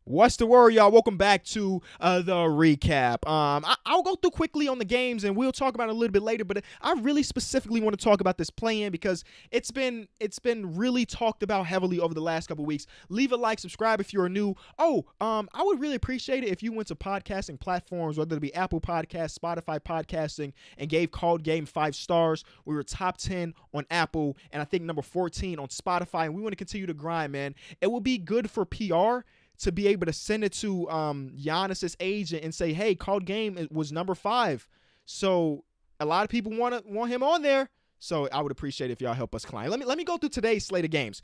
What's the word, y'all? Welcome back to the recap. I'll go through quickly on the games, and we'll talk about it a little bit later. But I really specifically want to talk about this play-in because it's been really talked about heavily over the last couple weeks. Leave a like, subscribe if you're new. I would really appreciate it if you went to podcasting platforms, whether it be Apple Podcasts, Spotify podcasting, and gave Called Game 5 stars. We were top 10 on Apple, and I think number 14 on Spotify. And we want to continue to grind, man. It will be good for PR to be able to send it to Giannis's agent and say, hey, Called Game was number 5. So a lot of people want him on there. So I would appreciate it if y'all help us climb. Let me go through today's slate of games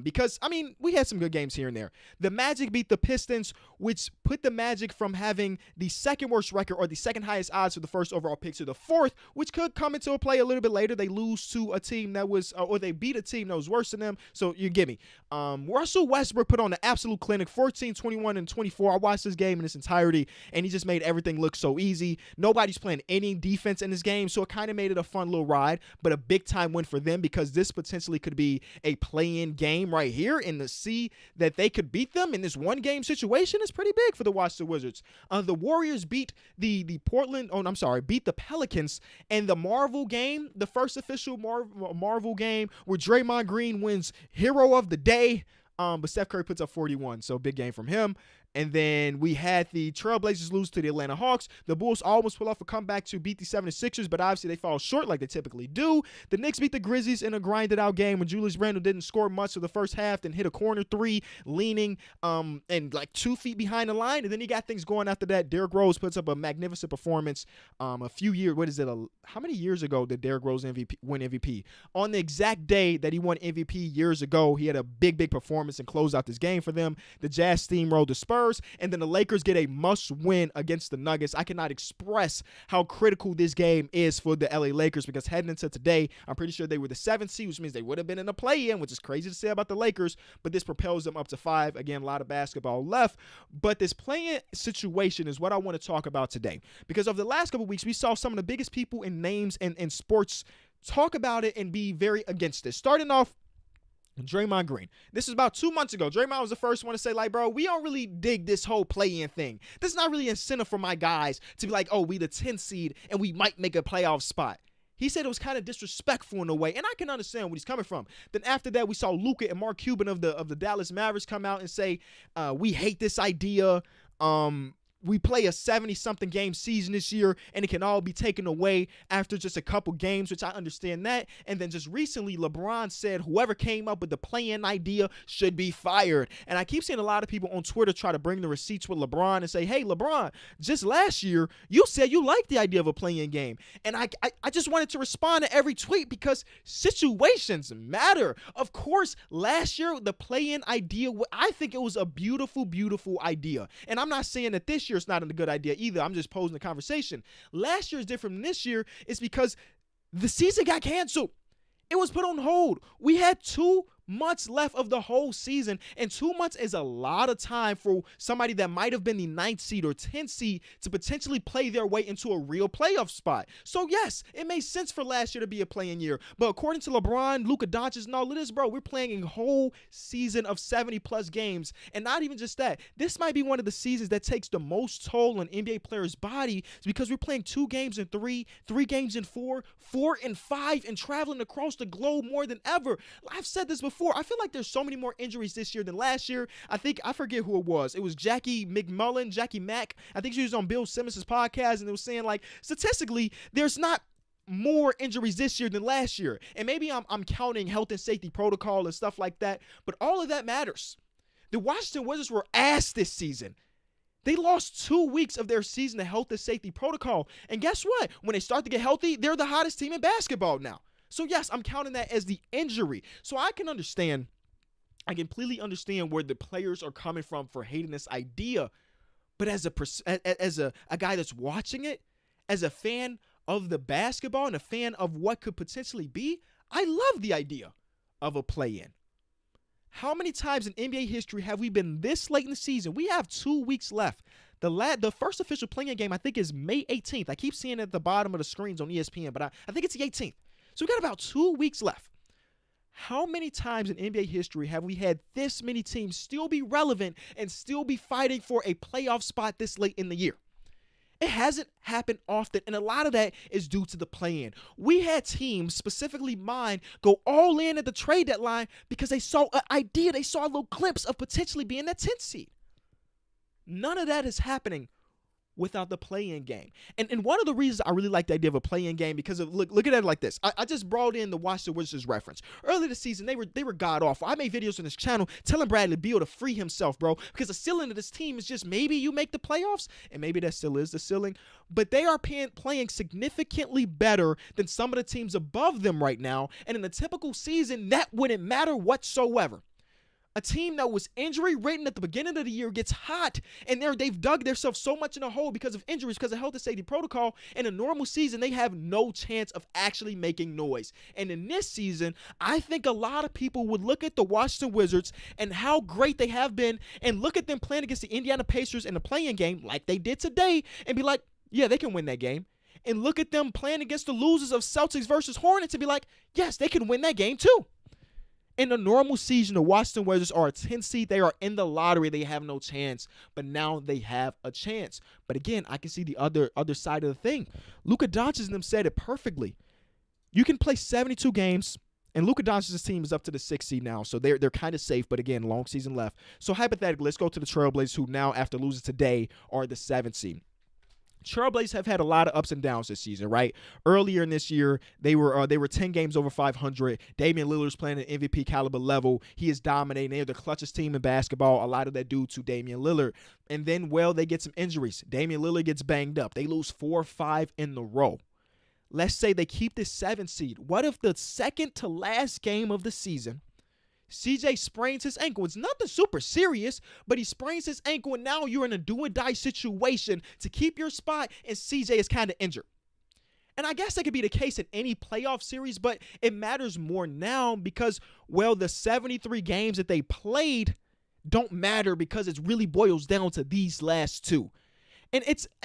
because, I mean, we had some good games here and there. The Magic beat the Pistons, which put the Magic from having the second worst record or the second highest odds for the first overall pick to the fourth, which could come into a play a little bit later. They lose to a team that was, or they beat a team that was worse than them. So you get me. Russell Westbrook put on an absolute clinic, 14, 21, and 24. I watched this game in its entirety, and he just made everything look so easy. Nobody's playing any defense in this game, so it kind of made it a fun little ride, but a big time win for them because this potentially could be a play-in game right here, and to see that they could beat them in this one game situation is pretty big for the Washington Wizards. The Warriors beat the Pelicans, and the Marvel game, the first official Marvel game where Draymond Green wins Hero of the Day. But Steph Curry puts up 41, so big game from him. And then we had the Trailblazers lose to the Atlanta Hawks. The Bulls almost pull off a comeback to beat the 76ers, but obviously they fall short like they typically do. The Knicks beat the Grizzlies in a grinded-out game when Julius Randle didn't score much for the first half, then hit a corner three, leaning and like 2 feet behind the line. And then he got things going after that. Derrick Rose puts up a magnificent performance. How many years ago did Derrick Rose win MVP? On the exact day that he won MVP years ago, he had a big performance and closed out this game for them. The Jazz steamrolled the Spurs. And then the Lakers get a must-win against the Nuggets. I cannot express how critical this game is for the LA Lakers because heading into today, I'm pretty sure they were the 7th seed, which means they would have been in the play-in, which is crazy to say about the Lakers, but this propels them up to 5. Again, a lot of basketball left, but this play-in situation is what I want to talk about today because over the last couple of weeks, we saw some of the biggest people in names and in sports talk about it and be very against this. Starting off, Draymond Green. This is about 2 months ago. Draymond was the first one to say, like, bro, we don't really dig this whole play-in thing. This is not really incentive for my guys to be like, oh, we the 10th seed and we might make a playoff spot. He said it was kind of disrespectful in a way, and I can understand where he's coming from. Then after that, we saw Luka and Mark Cuban of the Dallas Mavericks come out and say, we hate this idea. We play a 70-something game season this year, and it can all be taken away after just a couple games, which I understand that. And then just recently, LeBron said whoever came up with the play-in idea should be fired. And I keep seeing a lot of people on Twitter try to bring the receipts with LeBron and say, hey, LeBron, just last year, you said you liked the idea of a play-in game. And I just wanted to respond to every tweet because situations matter. Of course, last year, the play-in idea, I think it was a beautiful, beautiful idea. And I'm not saying that this year it's not a good idea either. I'm just posing the conversation. Last year is different than this year. It's because the season got canceled. It was put on hold. We had 2 months left of the whole season, and 2 months is a lot of time for somebody that might have been the 9th seed or 10th seed to potentially play their way into a real playoff spot. So yes, it made sense for last year to be a play-in year, but according to LeBron, Luka Doncic, and all of this, bro, we're playing a whole season of 70-plus games, and not even just that. This might be one of the seasons that takes the most toll on NBA players' body because we're playing 2 games in 3, 3 games in 4, 4 and 5, and traveling across the globe more than ever. I've said this before. I feel like there's so many more injuries this year than last year. I forget who it was. It was Jackie Mack. I think she was on Bill Simmons' podcast, and it was saying, like, statistically, there's not more injuries this year than last year. And maybe I'm counting health and safety protocol and stuff like that, but all of that matters. The Washington Wizards were ass this season. They lost 2 weeks of their season to health and safety protocol. And guess what? When they start to get healthy, they're the hottest team in basketball now. So yes, I'm counting that as the injury. So I completely understand where the players are coming from for hating this idea. But as a guy that's watching it, as a fan of the basketball and a fan of what could potentially be, I love the idea of a play-in. How many times in NBA history have we been this late in the season? We have 2 weeks left. The first official play-in game, I think, is May 18th. I keep seeing it at the bottom of the screens on ESPN, but I think it's the 18th. So we got about 2 weeks left. How many times in NBA history have we had this many teams still be relevant and still be fighting for a playoff spot this late in the year? It hasn't happened often, and a lot of that is due to the play-in. We had teams, specifically mine, go all in at the trade deadline because they saw an idea, they saw a little glimpse of potentially being that 10th seed. None of that is happening without the play-in game. And one of the reasons I really like the idea of a play-in game because of look at it like this. I just brought in the Washington Wizards reference. Early this season, they were god awful. I made videos on this channel telling Bradley Beal to free himself, bro, because the ceiling of this team is just maybe you make the playoffs, and maybe that still is the ceiling, but they are playing significantly better than some of the teams above them right now, and in a typical season, that wouldn't matter whatsoever. A team that was injury-ridden at the beginning of the year gets hot, and they've dug themselves so much in a hole because of injuries, because of health and safety protocol. In a normal season, they have no chance of actually making noise. And in this season, I think a lot of people would look at the Washington Wizards and how great they have been and look at them playing against the Indiana Pacers in the play-in game like they did today and be like, yeah, they can win that game. And look at them playing against the losers of Celtics versus Hornets and be like, yes, they can win that game too. In the normal season, the Washington Wizards are a 10 seed. They are in the lottery. They have no chance. But now they have a chance. But again, I can see the other side of the thing. Luka Doncic and them said it perfectly. You can play 72 games, and Luka Doncic's team is up to the 6th seed now. So they're kind of safe, but again, long season left. So hypothetically, let's go to the Trailblazers, who now, after losing today, are the 7th seed. Trailblazers have had a lot of ups and downs this season, right? Earlier in this year, they were 10 games over 500. Damian Lillard's playing at MVP caliber level. He is dominating. They're the clutchest team in basketball. A lot of that due to Damian Lillard. And then, they get some injuries. Damian Lillard gets banged up. They lose 4 or 5 in the row. Let's say they keep this 7th seed. What if the second to last game of the season, CJ sprains his ankle? It's nothing super serious, but he sprains his ankle, and now you're in a do-or-die situation to keep your spot, and CJ is kind of injured. And I guess that could be the case in any playoff series, but it matters more now because, the 73 games that they played don't matter because it really boils down to these last 2. And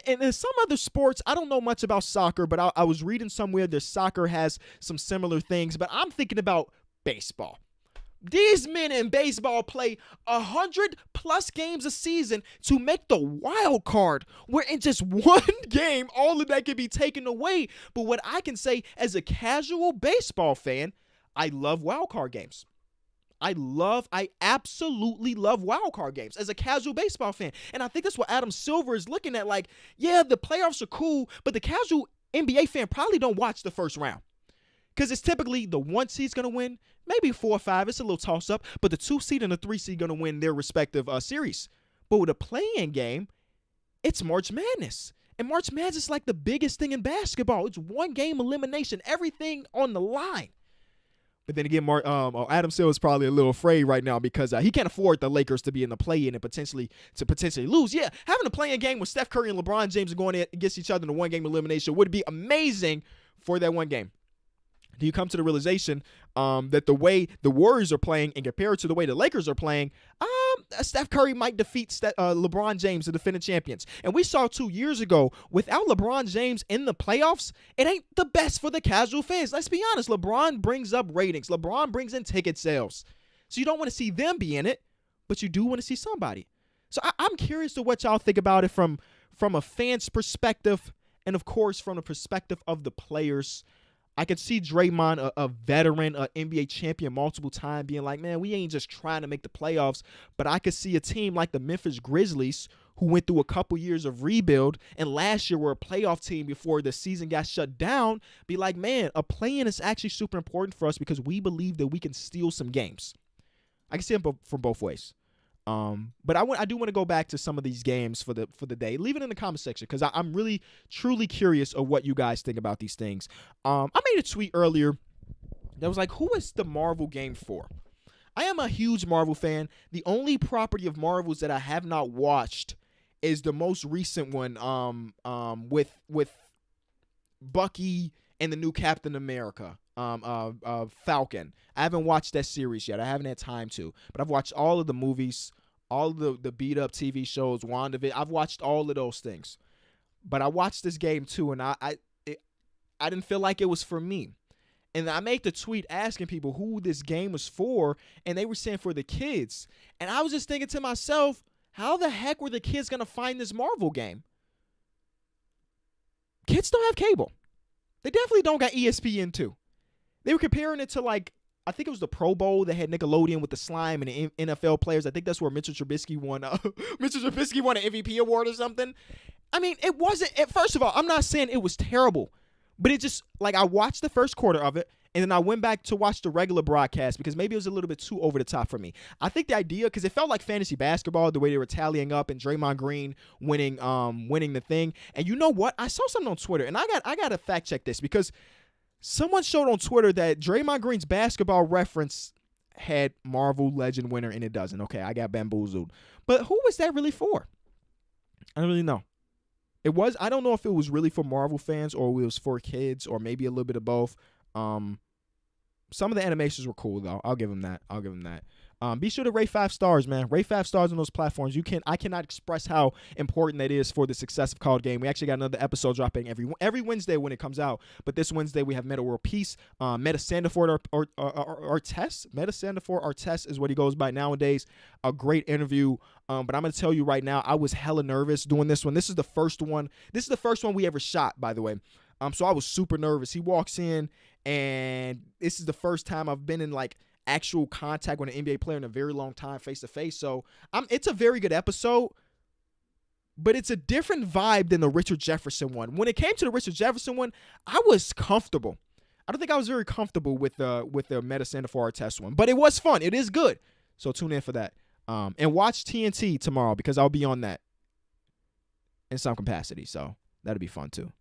in some other sports, I don't know much about soccer, but I was reading somewhere that soccer has some similar things, but I'm thinking about baseball. These men in baseball play 100+ games a season to make the wild card, where in just one game, all of that can be taken away. But what I can say as a casual baseball fan, I love wild card games. I absolutely love wild card games as a casual baseball fan. And I think that's what Adam Silver is looking at. Like, yeah, the playoffs are cool, but the casual NBA fan probably don't watch the first round. Because it's typically the 1 seed's going to win, maybe 4 or 5. It's a little toss-up. But the 2 seed and the 3 seed going to win their respective series. But with a play-in game, it's March Madness. And March Madness is like the biggest thing in basketball. It's one game elimination, everything on the line. But then again, Adam Silver is probably a little afraid right now because he can't afford the Lakers to be in the play-in and potentially lose. Yeah, having a play-in game with Steph Curry and LeBron James going against each other in a one-game elimination would be amazing for that one game. Do you come to the realization that the way the Warriors are playing and compared to the way the Lakers are playing, Steph Curry might defeat LeBron James, the defending champions. And we saw 2 years ago, without LeBron James in the playoffs, it ain't the best for the casual fans. Let's be honest. LeBron brings up ratings. LeBron brings in ticket sales. So you don't want to see them be in it, but you do want to see somebody. So I'm curious to what y'all think about it from a fan's perspective and, of course, from the perspective of the players. I could see Draymond, a veteran, an NBA champion multiple times, being like, man, we ain't just trying to make the playoffs. But I could see a team like the Memphis Grizzlies, who went through a couple years of rebuild and last year were a playoff team before the season got shut down, be like, man, a play-in is actually super important for us because we believe that we can steal some games. I can see them from both ways. But I do want to go back to some of these games for the day. Leave it in the comment section because I'm really, truly curious of what you guys think about these things. I made a tweet earlier that was like, who is the Marvel game for? I am a huge Marvel fan. The only property of Marvels that I have not watched is the most recent one with Bucky and the new Captain America. Falcon. I haven't watched that series yet. I haven't had time to, but I've watched all of the movies, all of the beat up TV shows, WandaVision. I've watched all of those things, but I watched this game too, and I didn't feel like it was for me. And I made the tweet asking people who this game was for, and they were saying for the kids. And I was just thinking to myself, how the heck were the kids going to find this Marvel game? Kids don't have cable. They definitely don't got ESPN too. They were comparing it to, like, I think it was the Pro Bowl that had Nickelodeon with the slime and the NFL players. I think that's where Mitchell Trubisky won. Mitchell Trubisky won an MVP award or something. I mean, it wasn't. First of all, I'm not saying it was terrible, but it just, like, I watched the first quarter of it, and then I went back to watch the regular broadcast because maybe it was a little bit too over the top for me. I think the idea, because it felt like fantasy basketball, the way they were tallying up and Draymond Green winning the thing. And you know what? I saw something on Twitter, and I got to fact check this because someone showed on Twitter that Draymond Green's basketball reference had Marvel Legend winner, and it doesn't. Okay, I got bamboozled. But who was that really for? I don't really know. I don't know if it was really for Marvel fans or it was for kids or maybe a little bit of both. Some of the animations were cool, though. I'll give them that. Be sure to rate 5 stars, man. Rate 5 stars on those platforms. I cannot express how important that is for the success of COD Game. We actually got another episode dropping every Wednesday when it comes out. But this Wednesday we have Meta World Peace. Meta Sandiford Artest. Meta Sandiford Artest is what he goes by nowadays. A great interview. But I'm gonna tell you right now, I was hella nervous doing this one. This is the first one we ever shot, by the way. So I was super nervous. He walks in, and this is the first time I've been in, like, actual contact with an NBA player in a very long time, face to face. So it's a very good episode, but it's a different vibe than the Richard Jefferson one. When it came to the Richard Jefferson one, I was comfortable. I don't think I was very comfortable with the Meta Sandiford Artest one, but it was fun. It is good. So tune in for that. And watch TNT tomorrow because I'll be on that in some capacity. So that'll be fun too.